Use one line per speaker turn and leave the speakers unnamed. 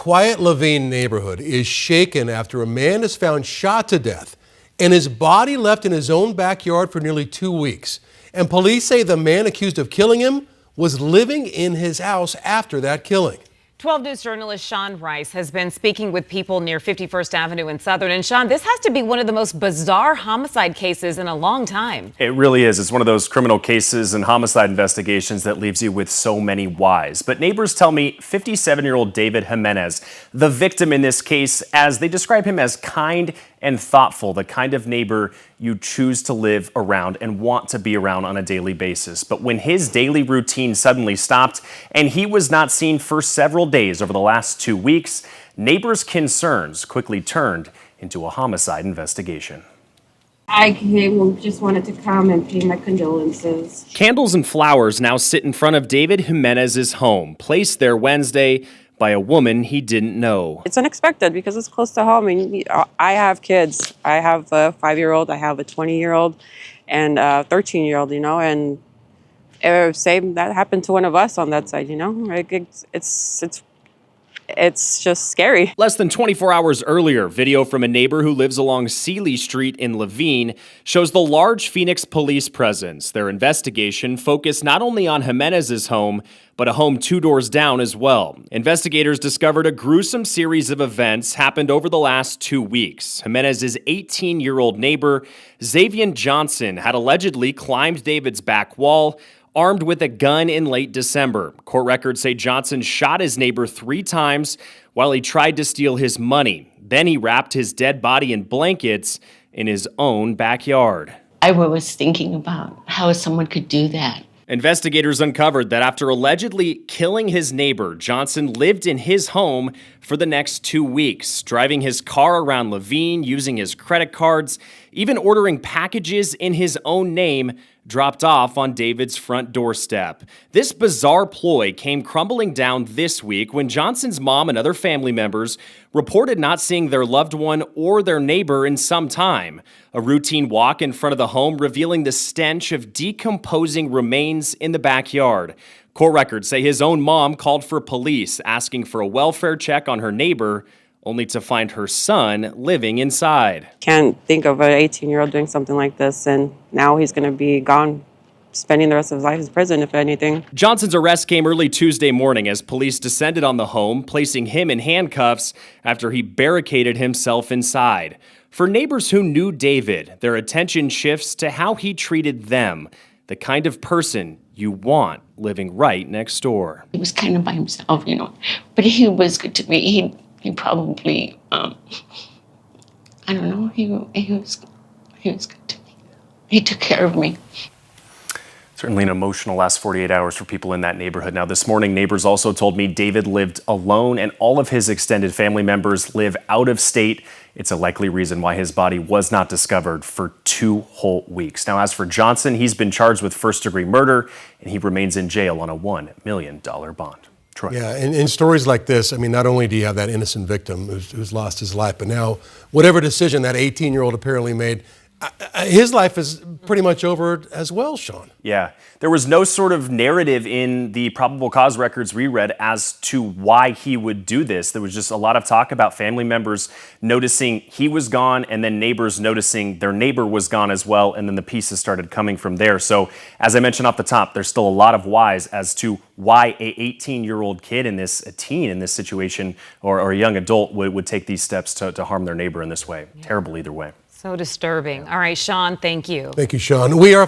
Quiet Laveen neighborhood is shaken after a man is found shot to death and his body left in his own backyard for nearly 2 weeks. And police say the man accused of killing him was living in his house after that killing.
12 News journalist Sean Rice has been speaking with people near 51st Avenue in Southern. And Sean, this has to be one of the most bizarre homicide cases in a long time.
It really is. It's one of those criminal cases and homicide investigations that leaves you with so many whys. But neighbors tell me 57-year-old David Jimenez, the victim in this case, as they describe him as kind and thoughtful, the kind of neighbor you choose to live around and want to be around on a daily basis. But when his daily routine suddenly stopped and he was not seen for several days over the last 2 weeks, neighbors' concerns quickly turned into a homicide investigation.
I just wanted to come and pay my condolences.
Candles and flowers now sit in front of David Jimenez's home, placed there Wednesday by a woman he didn't know.
It's unexpected because it's close to home. And I have kids. I have a 5-year-old, I have a 20-year-old, and a 13-year-old, and say that happened to one of us on that side, Like it's just scary.
Less than 24 hours earlier, video from a neighbor who lives along Seeley Street in Laveen shows the large Phoenix police presence. Their investigation focused not only on Jimenez's home, but a home 2 doors down as well. Investigators discovered a gruesome series of events happened over the last 2 weeks. Jimenez's 18-year-old neighbor, Xavier Johnson, had allegedly climbed David's back wall, armed with a gun in late December. Court records say Johnson shot his neighbor 3 times while he tried to steal his money. Then he wrapped his dead body in blankets in his own backyard.
I was thinking about how someone could do that.
Investigators uncovered that after allegedly killing his neighbor, Johnson lived in his home for the next 2 weeks, driving his car around Laveen, using his credit cards, even ordering packages in his own name dropped off on David's front doorstep. This bizarre ploy came crumbling down this week when Johnson's mom and other family members reported not seeing their loved one or their neighbor in some time. A routine walk in front of the home revealing the stench of decomposing remains in the backyard. Court records say his own mom called for police, asking for a welfare check on her neighbor, only to find her son living inside.
Can't think of an 18-year-old doing something like this, and now he's going to be gone, spending the rest of his life in prison, if anything.
Johnson's arrest came early Tuesday morning as police descended on the home, placing him in handcuffs after he barricaded himself inside. For neighbors who knew David, their attention shifts to how he treated them, the kind of person you want living right next door.
He was kind of by himself, but he was good to me. He probably, I don't know, he was good to me. He took care of me.
Certainly an emotional last 48 hours for people in that neighborhood. Now, this morning, neighbors also told me David lived alone and all of his extended family members live out of state. It's a likely reason why his body was not discovered for 2 whole weeks. Now, as for Johnson, he's been charged with first-degree murder and he remains in jail on a $1 million bond. Troy.
Yeah, and in stories like this, not only do you have that innocent victim who's lost his life, but now whatever decision that 18-year-old apparently made, his life is pretty much over as well, Sean.
Yeah, there was no sort of narrative in the probable cause records we read as to why he would do this. There was just a lot of talk about family members noticing he was gone and then neighbors noticing their neighbor was gone as well, and then the pieces started coming from there. So as I mentioned off the top, there's still a lot of whys as to why a 18-year-old kid a teen in this situation or a young adult would take these steps to harm their neighbor in this way. Yeah. Terrible either way.
So disturbing. All right, Sean, thank you.
Thank you, Sean. We are